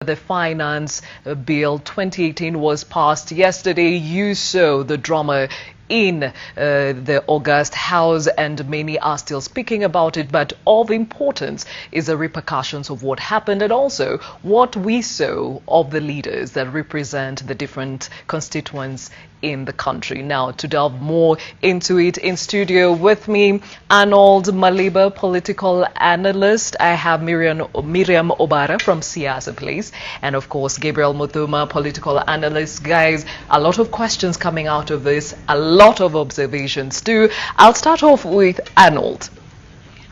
The Finance Bill 2018 was passed yesterday. You saw the drama in the August House, and many are still speaking about it. But of importance is the repercussions of what happened, and also what we saw of the leaders that represent the different constituents in the country. Now, to delve more into it, in studio with me, Arnold Maliba, political analyst. I have Miriam Obara from Siasa Place, and of course Gabriel Muthuma, political analyst. Guys, a lot of questions coming out of this, a lot of observations too. I'll start off with Arnold.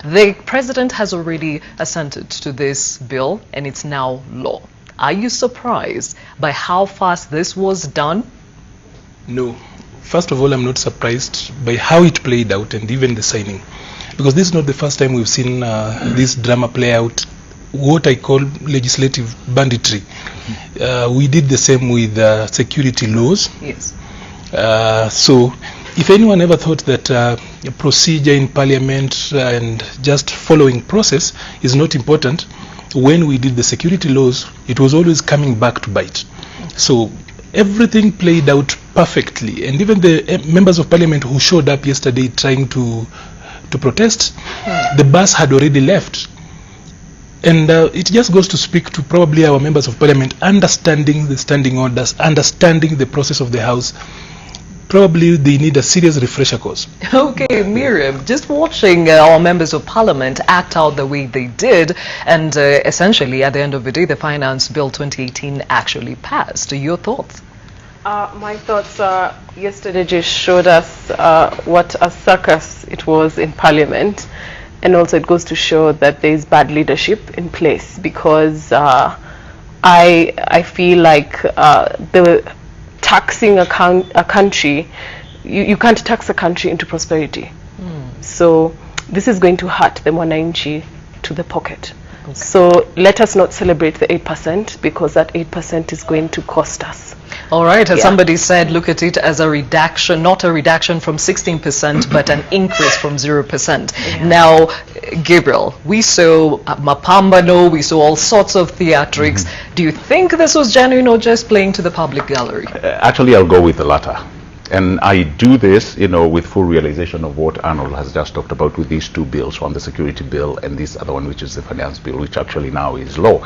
The president has already assented to this bill and it's now law. Are you surprised by how fast this was done? No. First of all, I'm not surprised by how it played out and even the signing, because this is not the first time we've seen this drama play out, what I call legislative banditry. We did the same with security laws. Yes. So if anyone ever thought that a procedure in parliament and just following process is not important, when we did the security laws, it was always coming back to bite. So everything played out perfectly, and even the members of parliament who showed up yesterday trying to protest, the bus had already left. And it just goes to speak to probably our members of parliament understanding the standing orders, understanding the process of the house. Probably they need a serious refresher course. Okay, Miriam, just watching our members of parliament act out the way they did, and essentially at the end of the day, the Finance Bill 2018 actually passed. Your thoughts? My thoughts yesterday just showed us what a circus it was in parliament, and also it goes to show that there is bad leadership in place, because I feel like the taxing a country, you can't tax a country into prosperity. So this is going to hurt the mwananchi to the pocket. Okay. So let us not celebrate the 8%, because that 8% is going to cost us. All right, as somebody said, look at it as a reduction, not a reduction from 16%, but an increase from 0%. Yeah. Now, Gabriel, we saw Mapambano, we saw all sorts of theatrics. Do you think this was genuine or just playing to the public gallery? Actually, I'll go with the latter. And I do this, with full realization of what Arnold has just talked about with these two bills, one the security bill and this other one, which is the finance bill, which actually now is law.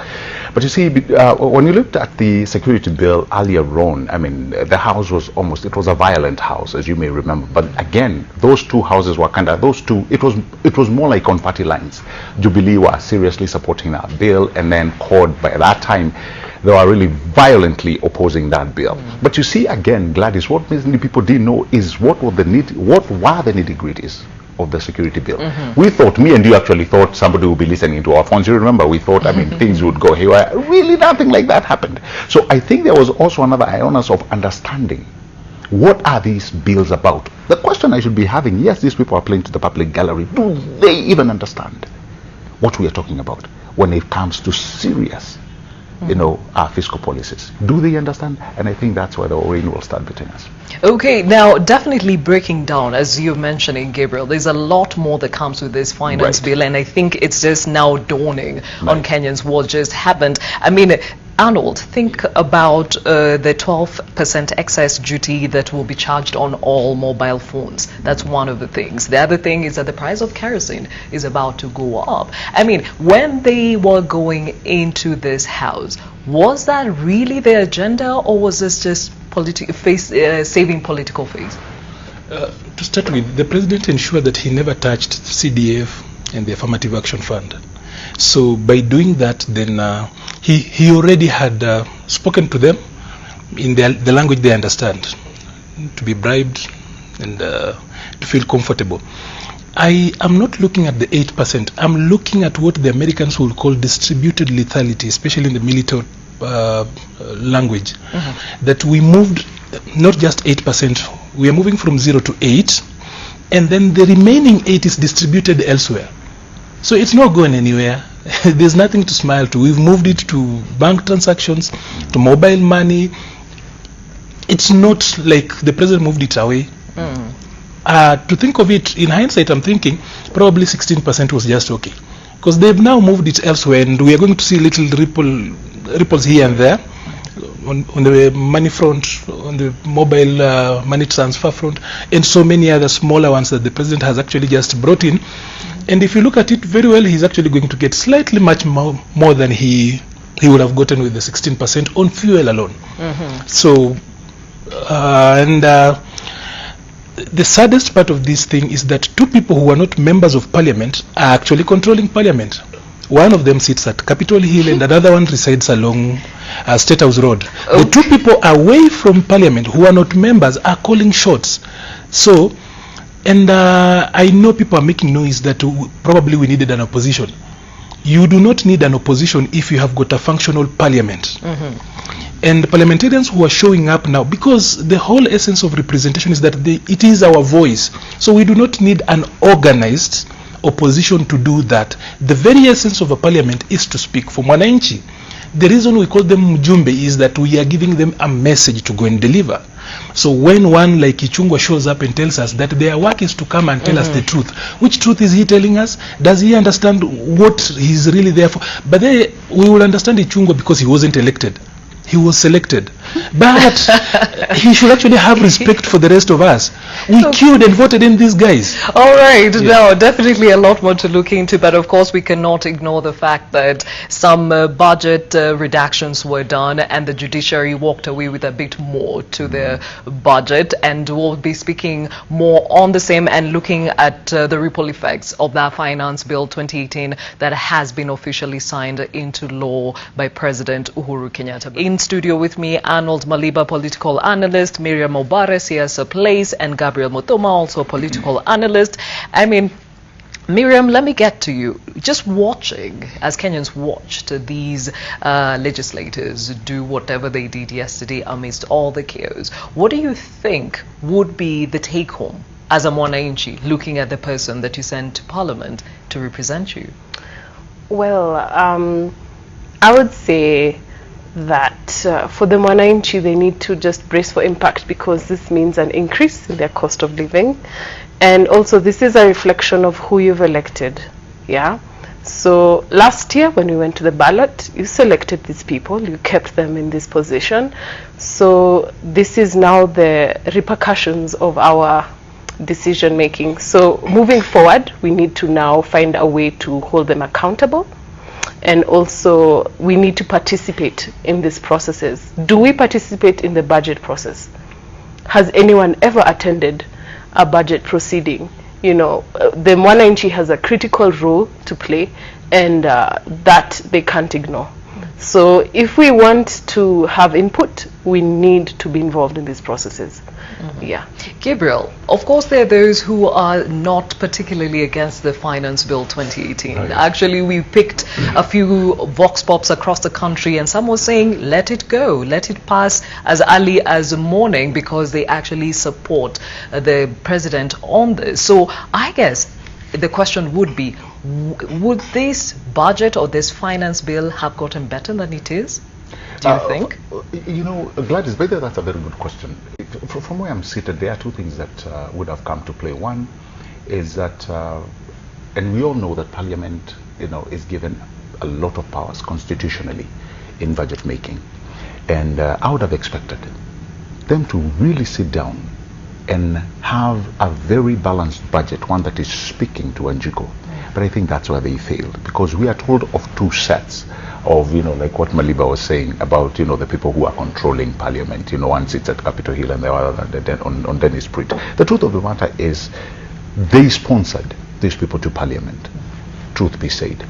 But you see, when you looked at the security bill earlier on, I mean, the house was it was a violent house, as you may remember. But again, those two houses were it was more like on party lines. Jubilee were seriously supporting that bill, and then CORD by that time, they were really violently opposing that bill. But you see, again, Gladys, what many people didn't know is what were the nitty-gritties of the security bill. We thought, me and you actually thought somebody would be listening to our phones. You remember, we thought, things would go haywire. Really, nothing like that happened. So I think there was also another ionus of understanding. What are these bills about? The question I should be having, yes, these people are playing to the public gallery. Do they even understand what we are talking about when it comes to serious our fiscal policies? Do they understand? And I think that's where the rain will start between us. Okay, now definitely breaking down, as you're mentioning, Gabriel, there's a lot more that comes with this finance bill, and I think it's just now dawning on Kenyans what just happened. I mean, Arnold, think about the 12% excess duty that will be charged on all mobile phones. That's one of the things. The other thing is that the price of kerosene is about to go up. I mean, when they were going into this house, was that really their agenda, or was this just saving political face? To start with, the president ensured that he never touched CDF and the Affirmative Action Fund. So by doing that, then he already had spoken to them in the language they understand, to be bribed and to feel comfortable. I am not looking at the 8%. I'm looking at what the Americans will call distributed lethality, especially in the military language. That we moved not just 8%, we are moving from 0 to 8, and then the remaining 8 is distributed elsewhere. So it's not going anywhere. There's nothing to smile to. We've moved it to bank transactions, to mobile money. It's not like the president moved it away. To think of it in hindsight, I'm thinking probably 16% was just okay, because they've now moved it elsewhere, and we are going to see little ripple ripples here and there on the money front, on the mobile money transfer front, and so many other smaller ones that the president has actually just brought in. And if you look at it very well, he's actually going to get slightly much more than he would have gotten with the 16% on fuel alone. So, the saddest part of this thing is that two people who are not members of parliament are actually controlling parliament. One of them sits at Capitol Hill and another one resides along State House Road. Okay. The two people away from parliament who are not members are calling shots. So, and I know people are making noise that probably we needed an opposition. You do not need an opposition if you have got a functional parliament. And the parliamentarians who are showing up now, because the whole essence of representation is that it is our voice. So we do not need an organized opposition to do that. The very essence of a parliament is to speak for Mwananchi. The reason we call them Mjumbe is that we are giving them a message to go and deliver. So when one like Ichungwa shows up and tells us that their work is to come and tell us the truth, which truth is he telling us? Does he understand what he's really there for? But we will understand Ichungwa because he wasn't elected. He was selected. But he should actually have respect for the rest of us. We queued and voted in these guys. All right. Yeah. No, definitely a lot more to look into. But of course, we cannot ignore the fact that some budget reductions were done and the judiciary walked away with a bit more to their budget. And we'll be speaking more on the same and looking at the ripple effects of that Finance Bill 2018 that has been officially signed into law by President Uhuru Kenyatta. In studio with me, Arnold Maliba, political analyst, Miriam Obare, CSA Place, and Gabriel Mutoma, also a political analyst. I mean, Miriam, let me get to you. Just watching, as Kenyans watched these legislators do whatever they did yesterday amidst all the chaos, what do you think would be the take-home as a Mwananchi looking at the person that you sent to Parliament to represent you? Well, I would say that for the Mwananchi, they need to just brace for impact, because this means an increase in their cost of living. And also, this is a reflection of who you've elected. Yeah. So last year, when we went to the ballot, you selected these people, you kept them in this position. So this is now the repercussions of our decision making. So moving forward, we need to now find a way to hold them accountable. And also, we need to participate in these processes. Do we participate in the budget process? Has anyone ever attended a budget proceeding? You know, the Mwananchi has a critical role to play, and that they can't ignore. So if we want to have input, we need to be involved in these processes. Yeah. Gabriel, of course there are those who are not particularly against the Finance Bill 2018. Right. Actually, we picked a few vox pops across the country, and some were saying, let it go, let it pass as early as morning, because they actually support the president on this. So I guess the question would be, would this budget or this finance bill have gotten better than it is? Do you think? You know, Gladys, whether that's a very good question. From where I'm seated, there are two things that would have come to play. One is that, and we all know that Parliament, you know, is given a lot of powers constitutionally in budget making. And I would have expected them to really sit down and have a very balanced budget, one that is speaking to Wanjiku. But I think that's where they failed, because we are told of two sets of, you know, like what Maliba was saying about, you know, the people who are controlling Parliament. You know, one sits at Capitol Hill and the other on Dennis Street. The truth of the matter is, they sponsored these people to Parliament, truth be said.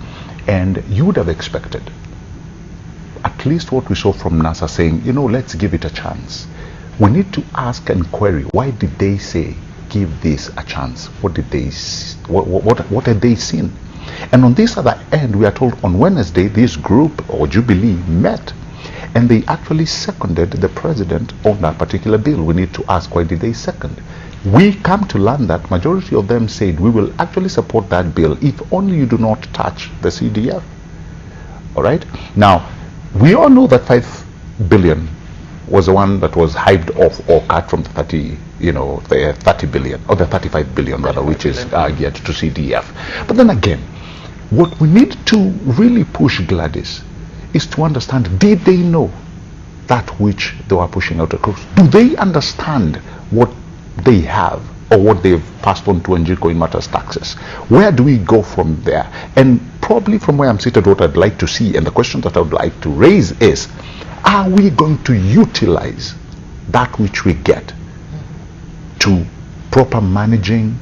And you would have expected at least what we saw from NASA saying, you know, let's give it a chance. We need to ask and query, why did they say give this a chance? What did they, what had they seen? And on this other end, we are told on Wednesday, this group or Jubilee met, and they actually seconded the president on that particular bill. We need to ask, why did they second? We come to learn that majority of them said, we will actually support that bill if only you do not touch the CDF. All right. Now, we all know that 5 billion was the one that was hived off or cut from the 30, you know, the 30 billion or the 35 billion rather, which is geared to CDF. But then again, what we need to really push, Gladys, is to understand, did they know that which they were pushing out across? Do they understand what they have or what they've passed on to Njiko in matters taxes? Where do we go from there? And probably from where I'm seated, what I'd like to see, and the question that I would like to raise is, are we going to utilize that which we get to proper managing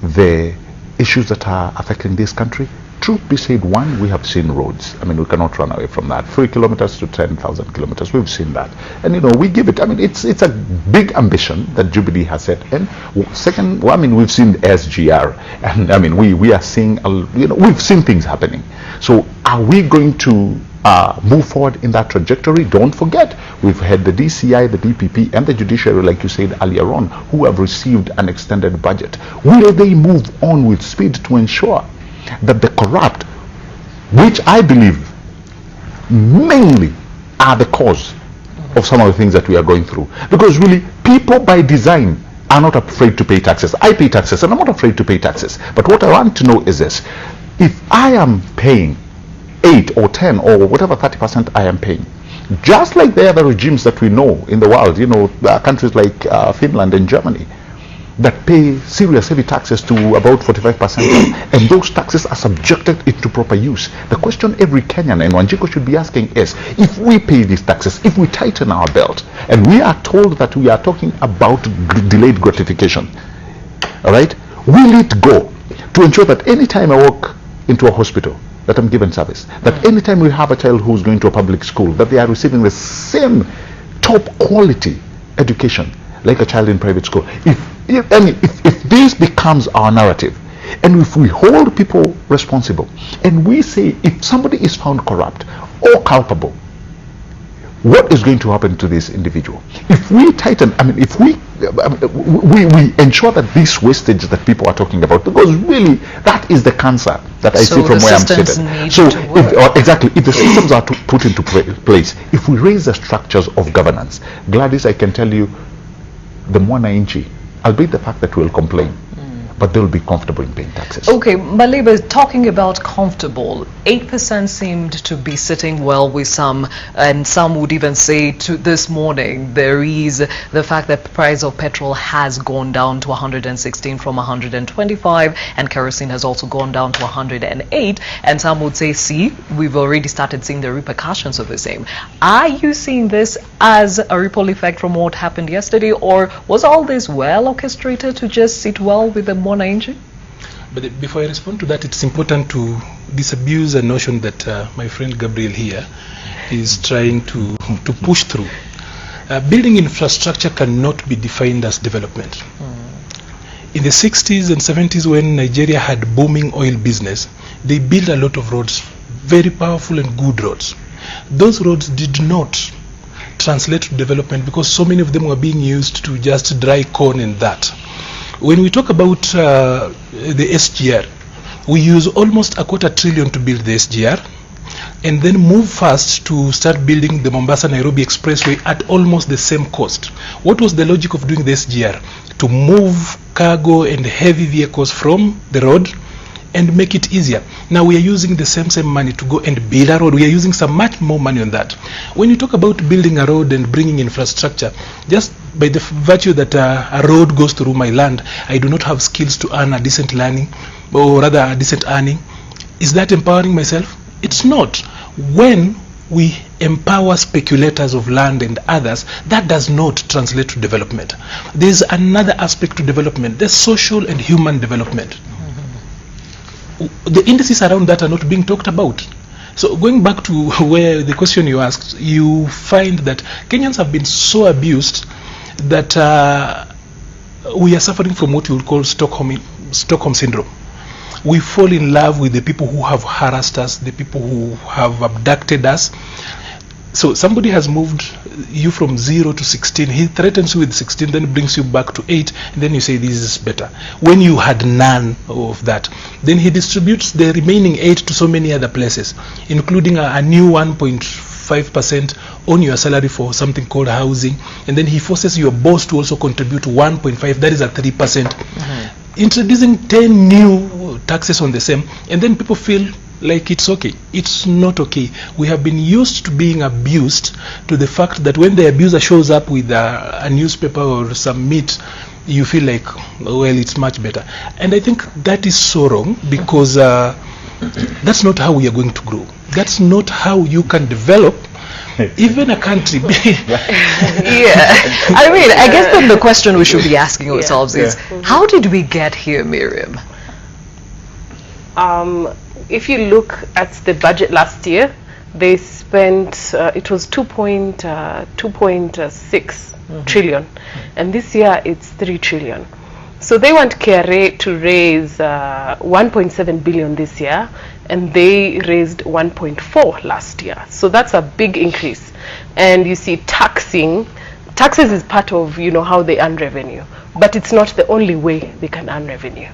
the issues that are affecting this country? Truth be said, one, we have seen roads. I mean, we cannot run away from that. 3 kilometers to 10,000 kilometers, we've seen that. And, you know, we give it, I mean, it's a big ambition that Jubilee has set. And second, well, I mean, we've seen SGR. And, I mean, we are seeing, you know, we've seen things happening. So are we going to move forward in that trajectory? Don't forget, we've had the DCI, the DPP, and the judiciary, like you said earlier on, who have received an extended budget. Will they move on with speed to ensure that the corrupt, which I believe mainly are the cause of some of the things that we are going through? Because really, people by design are not afraid to pay taxes. I pay taxes and I'm not afraid to pay taxes. But what I want to know is this: if I am paying 8 or 10 or whatever 30% I am paying, just like the other regimes that we know in the world, you know, countries like Finland and Germany, that pay serious heavy taxes to about 45%, and those taxes are subjected into proper use. The question every Kenyan and Wanjiko should be asking is, if we pay these taxes, if we tighten our belt, and we are told that we are talking about delayed gratification, all right, will it go to ensure that any time I walk into a hospital, that I'm given service, that any time we have a child who's going to a public school, that they are receiving the same top quality education like a child in private school? If this becomes our narrative, and if we hold people responsible, and we say if somebody is found corrupt or culpable, what is going to happen to this individual? If we tighten, I mean, if we ensure that this wastage that people are talking about, because really that is the cancer that I see from where I'm seated. So exactly, if the systems are put into place, if we raise the structures of governance, Gladys, I can tell you, the mwananchi, albeit the fact that we'll complain, but they'll be comfortable in paying taxes. Okay, Maleba, talking about comfortable, 8% seemed to be sitting well with some, and some would even say to this morning there is the fact that the price of petrol has gone down to 116 from 125, and kerosene has also gone down to 108, and some would say, see, we've already started seeing the repercussions of the same. Are you seeing this as a ripple effect from what happened yesterday, or was all this well orchestrated to just sit well with the mwananchi? But before I respond to that, it's important to disabuse a notion that my friend Gabriel here is trying to push through. Building infrastructure cannot be defined as development. In the 60s and 70s, when Nigeria had booming oil business, they built a lot of roads, very powerful and good roads. Those roads did not translate to development because so many of them were being used to just dry corn and that. When we talk about the SGR, we use almost $250 billion to build the SGR, and then move fast to start building the Mombasa-Nairobi Expressway at almost the same cost. What was the logic of doing the SGR? To move cargo and heavy vehicles from the road and make it easier. Now we are using the same money to go and build a road. We are using some much more money on that. When you talk about building a road and bringing infrastructure, just by the virtue that a road goes through my land, I do not have skills to earn a decent learning, or rather a decent earning. Is that empowering myself? It's not. When we empower speculators of land and others, that does not translate to development. There's another aspect to development, the social and human development. The indices around that are not being talked about. So going back to where the question you asked, you find that Kenyans have been so abused that we are suffering from what you would call Stockholm syndrome. We fall in love with the people who have harassed us, the people who have abducted us. So somebody has moved you from 0 to 16. He threatens you with 16, then brings you back to 8, and then you say this is better. When you had none of that, then he distributes the remaining 8 to so many other places, including a new 1.5% on your salary for something called housing, and then he forces your boss to also contribute 1.5. That is a 3%. Introducing 10 new taxes on the same, and then people feel like it's okay. It's not okay. We have been used to being abused to the fact that when the abuser shows up with a newspaper or some meat, you feel like, well, it's much better. And I think that is so wrong, because that's not how we are going to grow. That's not how you can develop even a country. I mean, I guess then the question we should be asking ourselves is, how did we get here, Miriam? If you look at the budget last year, they spent, it was 2.6 trillion, and this year it's 3 trillion. So they want KRA to raise 1.7 billion this year, and they raised 1.4 last year. So that's a big increase. And you see, taxes is part of, how they earn revenue, but it's not the only way they can earn revenue.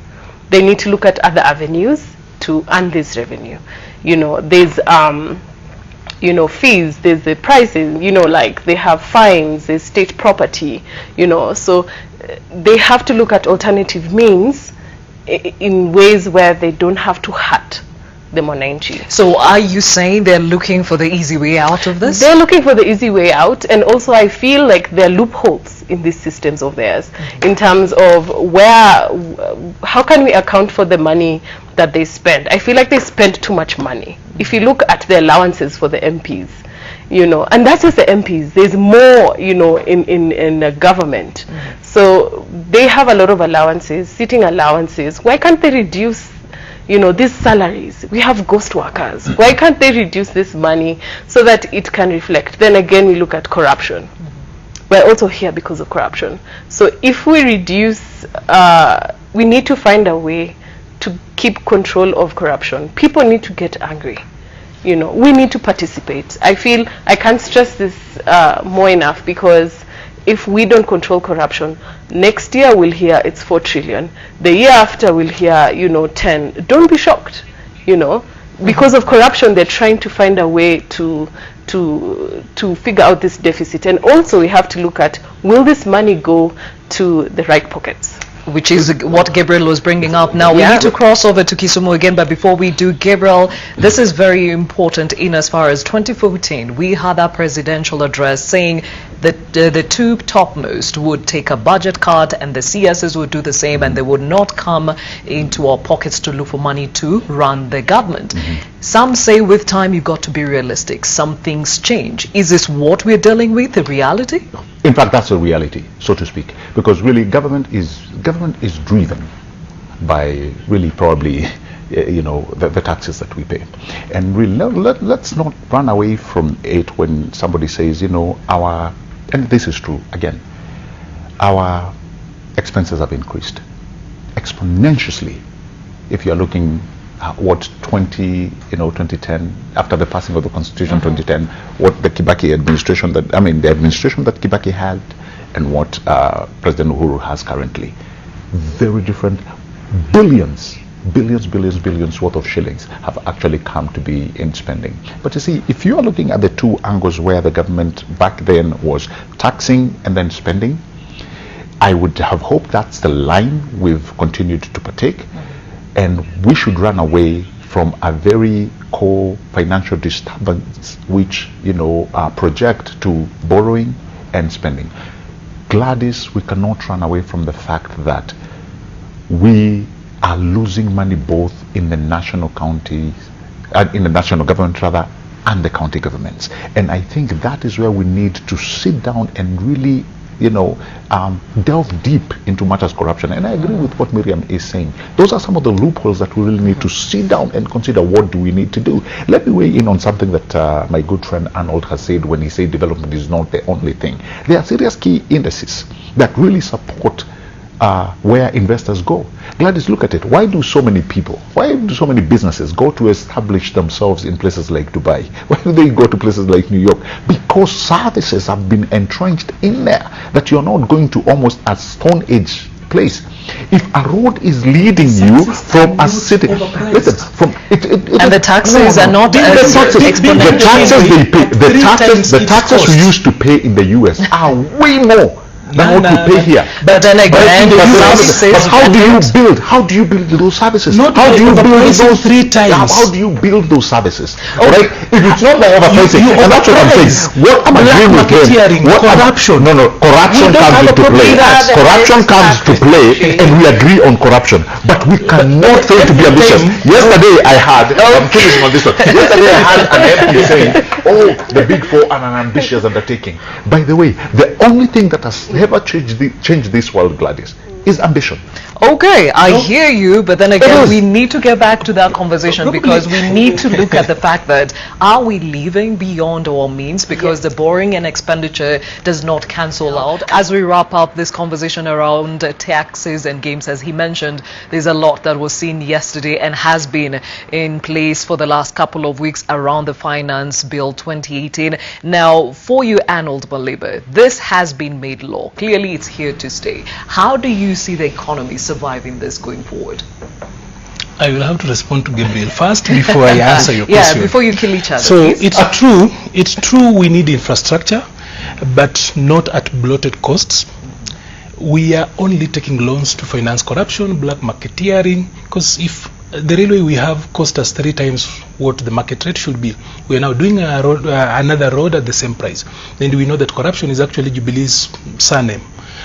They need to look at other avenues to earn this revenue. There's fees, there's the prices, like they have fines, there's state property, so they have to look at alternative means in ways where they don't have to hurt the Monanchi. So are you saying they're looking for the easy way out of this? They're looking for the easy way out, and also I feel like there are loopholes in these systems of theirs in terms of how can we account for the money that they spend. I feel like they spend too much money. If you look at the allowances for the MPs, and that's just the MPs, there's more, in the government. So they have a lot of allowances, sitting allowances. Why can't they reduce these salaries? We have ghost workers. Why can't they reduce this money so that it can reflect? Then again, we look at corruption. We're also here because of corruption. So if we reduce, we need to find a way to keep control of corruption. People need to get angry. We need to participate. I feel I can't stress this more enough, because if we don't control corruption, next year we'll hear it's 4 trillion. The year after we'll hear, 10. Don't be shocked, Because of corruption, they're trying to find a way to figure out this deficit. And also we have to look at, will this money go to the right pockets? Which is what Gabriel was bringing up. Now we need to cross over to Kisumu again, but before we do, Gabriel, this is very important in as far as 2014. We had our presidential address saying that the two topmost would take a budget cut and the CSs would do the same, and they would not come into our pockets to look for money to run the government. Some say with time you've got to be realistic. Some things change. Is this what we're dealing with, the reality? In fact, that's a reality, so to speak, because really government is driven by really probably the taxes that we pay. And really, let's not run away from it when somebody says, and this is true, again, our expenses have increased exponentially. If you're looking at what 2010, after the passing of the Constitution 2010, what the Kibaki administration the administration that Kibaki had and what President Uhuru has currently, very different. Billions worth of shillings have actually come to be in spending. But you see, if you are looking at the two angles where the government back then was taxing and then spending, I would have hoped that's the line we've continued to partake, and we should run away from a very core financial disturbance which project to borrowing and spending. Gladys, we cannot run away from the fact that we are losing money both in the national counties, in the national government rather, and the county governments. And I think that is where we need to sit down and really, delve deep into matters corruption. And I agree with what Miriam is saying. Those are some of the loopholes that we really need to sit down and consider, what do we need to do. Let me weigh in on something that my good friend Arnold has said when he said development is not the only thing. There are serious key indices that really support where investors go. Gladys, look at it. Why do so many businesses go to establish themselves in places like Dubai? Why do they go to places like New York? Because services have been entrenched in there that you're not going to almost a Stone Age place. If a road is leading you from a city, listen, and the taxes are not exponential. The taxes we used to pay in the US are way more than what we pay here. But then again, but how do you build? How do you build those services? Not how do you build those 3 times? How do you build those services? All right, if it's not by overpricing, and that's what I'm saying. What I'm agreeing with them. Corruption. No, corruption comes into play. Corruption comes to play, and we agree on corruption. But we cannot fail to be ambitious. Yesterday I had. I'm finishing on this one. Yesterday I had an MP saying, "Oh, the Big Four are an ambitious undertaking." By the way, the only thing that has ever changed this world, Gladys, is ambition. Okay, I hear you, but then again, we need to get back to that conversation because we need to look at the fact that are we living beyond our means because the borrowing and expenditure does not cancel out. As we wrap up this conversation around taxes and games, as he mentioned, there's a lot that was seen yesterday and has been in place for the last couple of weeks around the Finance Bill 2018. Now, for you, Arnold Maliba, this has been made law. Clearly, it's here to stay. How do you see the economy surviving this going forward? I will have to respond to Gabriel first before I answer your question. Yeah, before you kill each other. So please. it's true we need infrastructure, but not at bloated costs. We are only taking loans to finance corruption, black marketeering, because if the railway we have cost us 3 times what the market rate should be, we are now doing another road at the same price. Then we know that corruption is actually Jubilee's surname.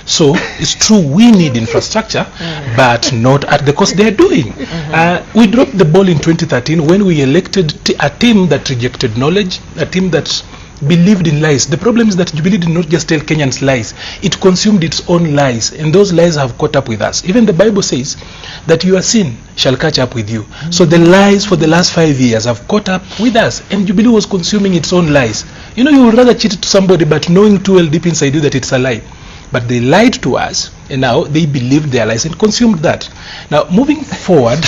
So it's true we need infrastructure, but not at the cost they are doing. We dropped the ball in 2013 when we elected a team that rejected knowledge, a team that believed in lies. The problem is that Jubilee did not just tell Kenyans lies, it consumed its own lies, and those lies have caught up with us. Even the Bible says that your sin shall catch up with you. So the lies for the last 5 years have caught up with us, and Jubilee was consuming its own lies. You know, you would rather cheat to somebody but knowing too well deep inside you that it's a lie. But they lied to us, and now they believed their lies and consumed that. Now, moving forward,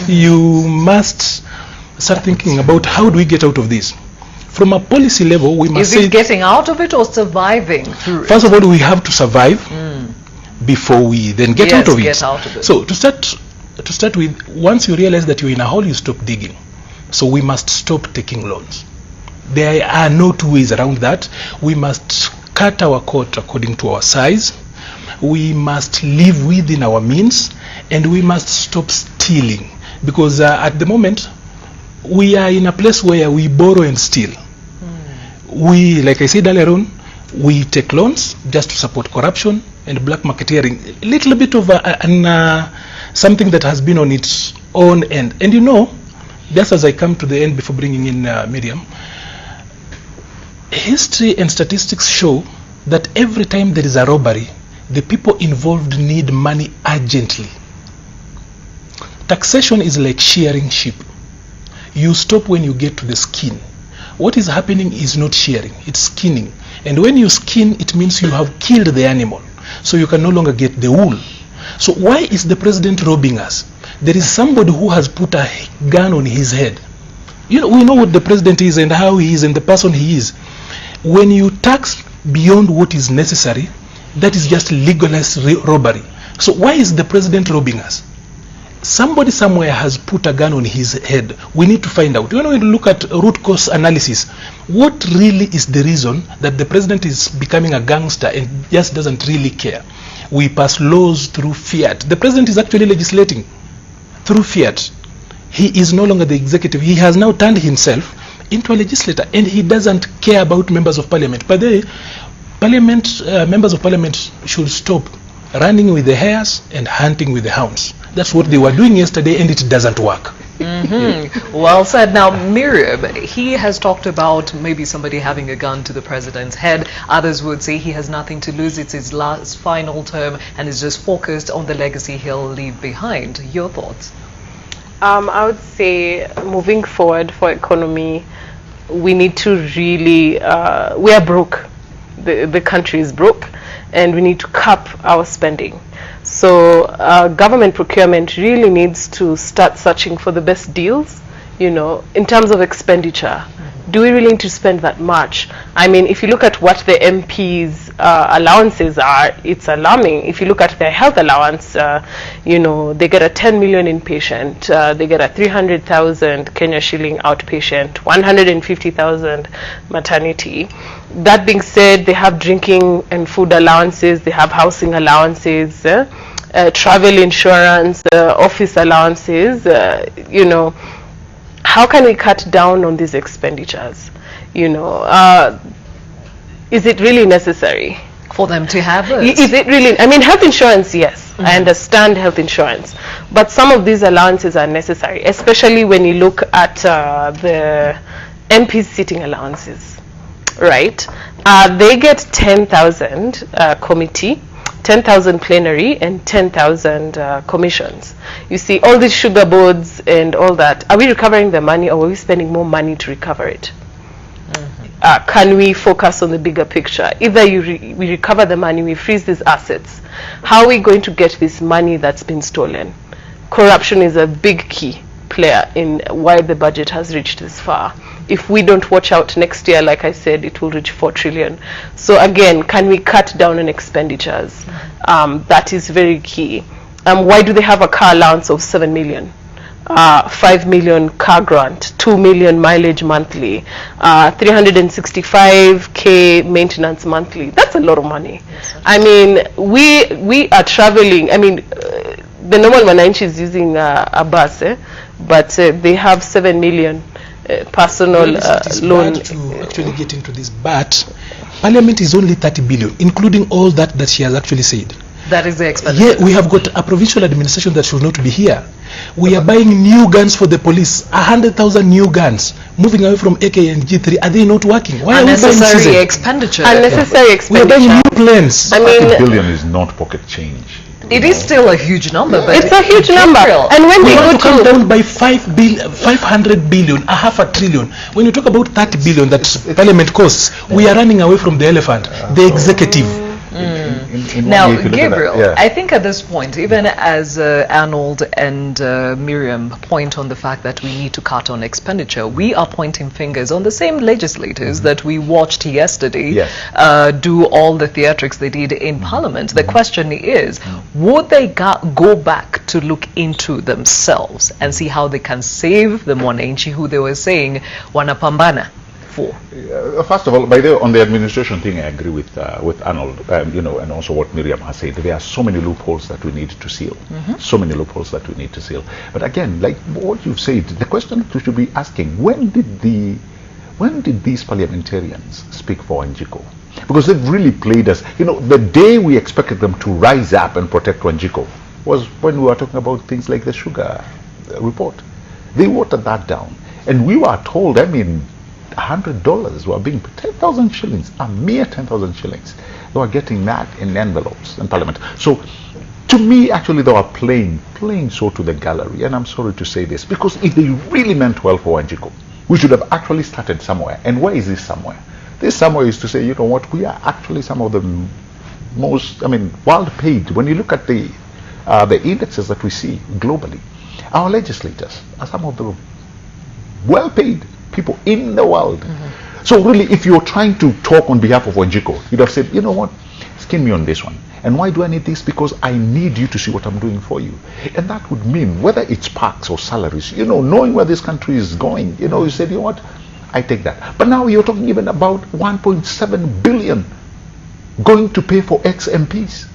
you must start thinking about how do we get out of this. From a policy level, we must say... Is it getting out of it or surviving through it? First of all, we have to survive before we then get out of it. Get out of it. So, to start with, once you realize that you're in a hole, you stop digging. So we must stop taking loans. There are no 2 ways around that. We must cut our coat according to our size. We must live within our means, and we must stop stealing, because at the moment we are in a place where we borrow and steal. We, like I said earlier on, we take loans just to support corruption and black marketeering. A little bit of something that has been on its own end. And you know, just as I come to the end before bringing in Miriam, history and statistics show that every time there is a robbery, the people involved need money urgently. Taxation is like shearing sheep. You stop when you get to the skin. What is happening is not shearing, it's skinning. And when you skin, it means you have killed the animal, so you can no longer get the wool. So why is the president robbing us? There is somebody who has put a gun on his head. You know, we know what the president is and how he is and the person he is. When you tax beyond what is necessary, that is just legalized robbery. So why is the president robbing us? Somebody somewhere has put a gun on his head. We need to find out. When we look at root cause analysis, what really is the reason that the president is becoming a gangster and just doesn't really care? We pass laws through fiat. The president is actually legislating through fiat. He is no longer the executive. He has now turned himself into a legislator, and he doesn't care about members of parliament. But members of parliament should stop running with the hares and hunting with the hounds. That's what they were doing yesterday, and it doesn't work. Well said. Now, Miriam, he has talked about maybe somebody having a gun to the president's head. Others would say he has nothing to lose. It's his last final term and is just focused on the legacy he'll leave behind. Your thoughts? I would say moving forward for economy, we need to really, we are broke. The country is broke, and we need to cap our spending. So government procurement really needs to start searching for the best deals, you know, in terms of expenditure. do we really need to spend that much? I mean, if you look at what the MPs' allowances are, it's alarming. If you look at their health allowance, you know, they get a 10 million inpatient, they get a 300,000 Kenya shilling outpatient, 150,000 maternity. That being said, they have drinking and food allowances, they have housing allowances, travel insurance, office allowances, you know. How can we cut down on these expenditures? You know, is it really necessary for them to have it? Is it really? I mean, health insurance, yes, I understand health insurance, but some of these allowances are necessary, especially when you look at the MP's sitting allowances, right? They get 10,000 committee, 10,000 plenary, and 10,000 commissions. You see, all these sugar boards and all that, are we recovering the money, or are we spending more money to recover it? Can we focus on the bigger picture? Either we recover the money, we freeze these assets. How are we going to get this money that's been stolen? Corruption is a big key player in why the budget has reached this far. If we don't watch out next year, like I said, it will reach 4 trillion. So again, can we cut down on expenditures? That is very key. Why do they have a car allowance of 7 million? 5 million car grant, 2 million mileage monthly, 365k maintenance monthly. That's a lot of money. I mean, we are traveling. I mean, the normal Wananchi is using a bus, but they have 7 million personal loan. To actually get into this, but Parliament is only 30 billion, including all that she has actually said. That is the expenditure. Yeah, we have got a provincial administration that should not be here. We are buying new guns for the police, 100,000 new guns, moving away from AK and G3. Are they not working? Why are we buying unnecessary expenditure? Unnecessary expenditure. We are buying new planes. I mean, 30 billion is not pocket change. It is still a huge number, but it's a huge number. And when we they want go to come down by 500 billion, a half a trillion. When you talk about 30 billion that Parliament costs, we are running away from the elephant, the executive. Now, Gabriel, I think at this point, even as Arnold and Miriam point on the fact that we need to cut on expenditure, we are pointing fingers on the same legislators that we watched yesterday do all the theatrics they did in Parliament. The question is, would they go back to look into themselves and see how they can save the Mwananchi who they were saying wanapambana for? First of all, on the administration thing, I agree with Arnold, you know, and also what Miriam has said. There are so many loopholes that we need to seal. So many loopholes that we need to seal. But again, like what you've said, the question that we should be asking: when did these parliamentarians speak for Wanjiku? Because they've really played us. You know, the day we expected them to rise up and protect Wanjiku was when we were talking about things like the sugar report. They watered that down, and we were told, I mean, $100 were being 10,000 shillings, a mere 10,000 shillings. They were getting that in envelopes in Parliament. So, to me, actually, they were playing so to the gallery. And I'm sorry to say this, because if they really meant well for Wanjiku, we should have actually started somewhere. And where is this somewhere? This somewhere is to say, you know what, we are actually some of the most, I mean, well paid. When you look at the indexes that we see globally, our legislators are some of the well paid people in the world. So really, if you're trying to talk on behalf of Wanjiku, you'd have said, you know what, skin me on this one. And why do I need this? Because I need you to see what I'm doing for you. And that would mean, whether it's parks or salaries, you know, knowing where this country is going, you know, you said, you know what, I take that. But now you're talking even about 1.7 billion going to pay for ex-MPs.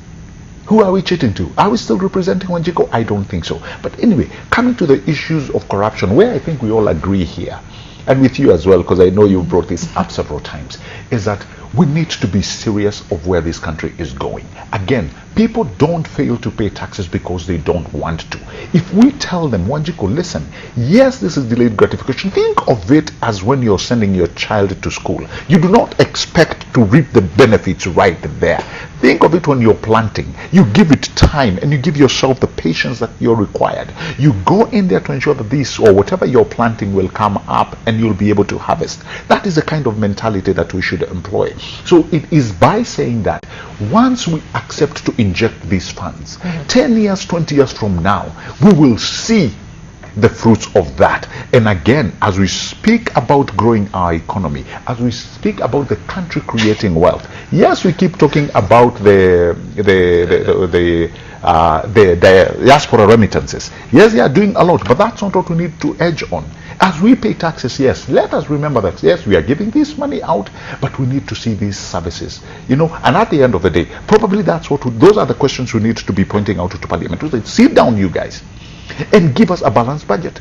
Who are we cheating to? Are we still representing Wanjiku? I don't think so. But anyway, coming to the issues of corruption, where I think we all agree here, and with you as well, because I know you brought this up several times, is that we need to be serious of where this country is going. Again, people don't fail to pay taxes because they don't want to. If we tell them, Wanjiku, listen, yes, this is delayed gratification. Think of it as when you're sending your child to school. You do not expect to reap the benefits right there. Think of it when you're planting. You give it time and you give yourself the patience that you're required. You go in there to ensure that this or whatever you're planting will come up and you'll be able to harvest. That is the kind of mentality that we should employ. So it is by saying that once we accept to inject these funds, 10 years, 20 years from now, we will see the fruits of that. And again, as we speak about growing our economy, as we speak about the country creating wealth, yes, we keep talking about the diaspora remittances. Yes, they are doing a lot, but that's not what we need to edge on. As we pay taxes, yes, let us remember that, yes, we are giving this money out, but we need to see these services, and at the end of the day, probably those are the questions we need to be pointing out to Parliament. We say, sit down, you guys, and give us a balanced budget.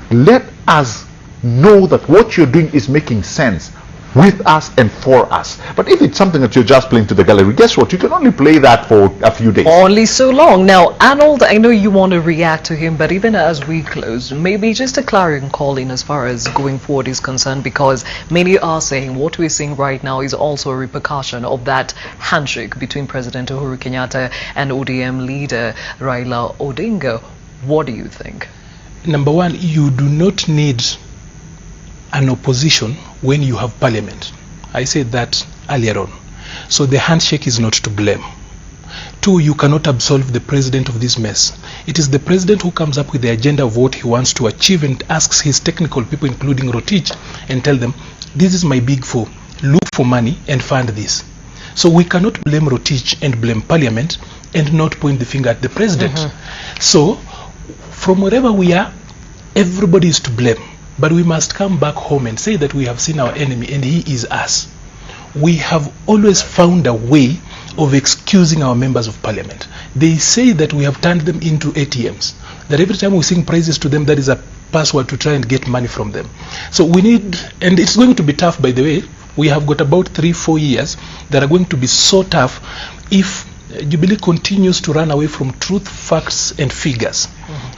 Let us know that what you're doing is making sense with us and for us. But if it's something that you're just playing to the gallery, guess what? You can only play that for a few days. Only so long. Now, Arnold, I know you want to react to him, but even as we close, maybe just a clarion call in as far as going forward is concerned, because many are saying what we're seeing right now is also a repercussion of that handshake between President Uhuru Kenyatta and ODM leader Raila Odinga. What do you think? Number one, you do not need an opposition when you have parliament. I said that earlier on. So the handshake is not to blame. Two, you cannot absolve the president of this mess. It is the president who comes up with the agenda of what he wants to achieve and asks his technical people, including Rotich, and tell them, this is my big four. Look for money and fund this. So we cannot blame Rotich and blame parliament and not point the finger at the president. So from wherever we are, everybody is to blame. But we must come back home and say that we have seen our enemy and he is us. We have always found a way of excusing our members of parliament. They say that we have turned them into ATMs, that every time we sing praises to them, that is a password to try and get money from them. So we need, and it's going to be tough, by the way. We have got about 3-4 years that are going to be so tough if Jubilee continues to run away from truth, facts and figures.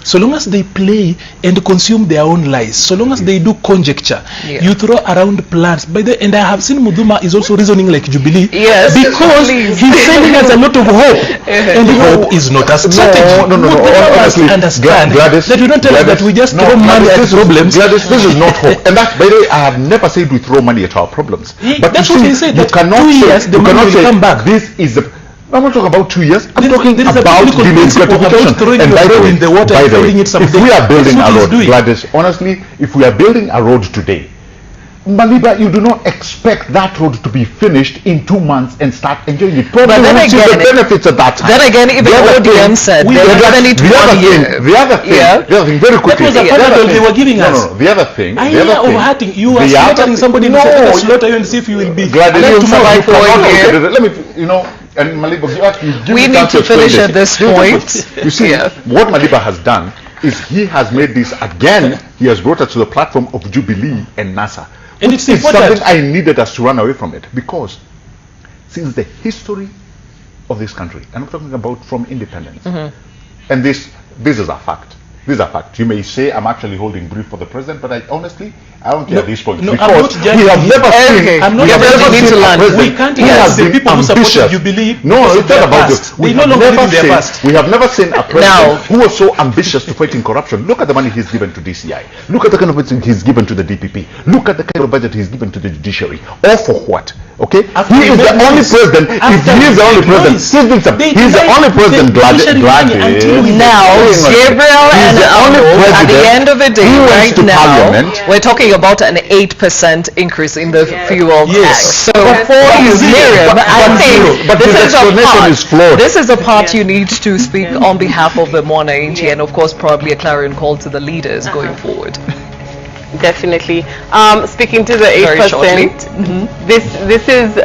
So long as they play and consume their own lies, so long as they do conjecture, you throw around plans. And I have seen Muduma is also reasoning like Jubilee, because he's sending us a lot of hope, and hope is not a strategy. No. Honestly, understand Gladys, that you don't tell us that we just throw money at problems. Gladys, this is not hope. And that, by the way, I have never said we throw money at our problems. But that's what he said. You cannot say, the money will come back. This is the. I'm not talking about 2 years. I'm talking about delayed gratification. And by the way, if we are building a road, Gladys, honestly, if we are building a road today, Maliba, you do not expect that road to be finished in 2 months and start enjoying it. Probably but then again, the benefits at that time. Then again, even ODM said they're giving it 1 year. The other thing, very quickly. That was a parallel they were giving us. No, the other thing. You are slaughtering somebody. No, slaughter you and see if you will be alive tomorrow. Let me, and Maliba, we need to finish at this point. You see, what Maliba has done is he has made this again. He has brought us to the platform of Jubilee and NASA. And it's something I needed us to run away from it, because since the history of this country, and I'm talking about from independence, and this is a fact. This is a fact. You may say I'm actually holding brief for the president, but I don't care at this point, because we have never seen. We can't have the people who supported Jubilee. No, it's not about this. We have never seen a president who was so ambitious to fighting corruption. Look at the money he's given to DCI. Look at the kind of budget he's given to the DPP. Look at the kind of budget he's given to the judiciary. All for what? Okay? He is the only president. If he is the only president, he's the only president. Now, Gabriel and at the end of the day, right now, we're talking about an 8% increase in the fuel tax. So for you, Miriam, I think this is a part you need to speak on behalf of the Mwananchi, and of course probably a clarion call to the leaders going forward. Definitely. Speaking to the 8%, this is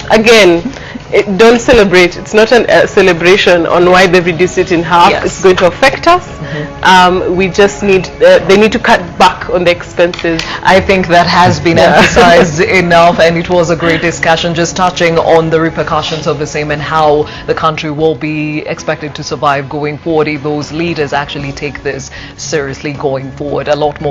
again, don't celebrate. It's not a celebration on why they've reduced it in half. It's going to affect us. We just need, they need to cut back on the expenses. I think that has been emphasized enough, and it was a great discussion just touching on the repercussions of the same and how the country will be expected to survive going forward if those leaders actually take this seriously going forward. A lot more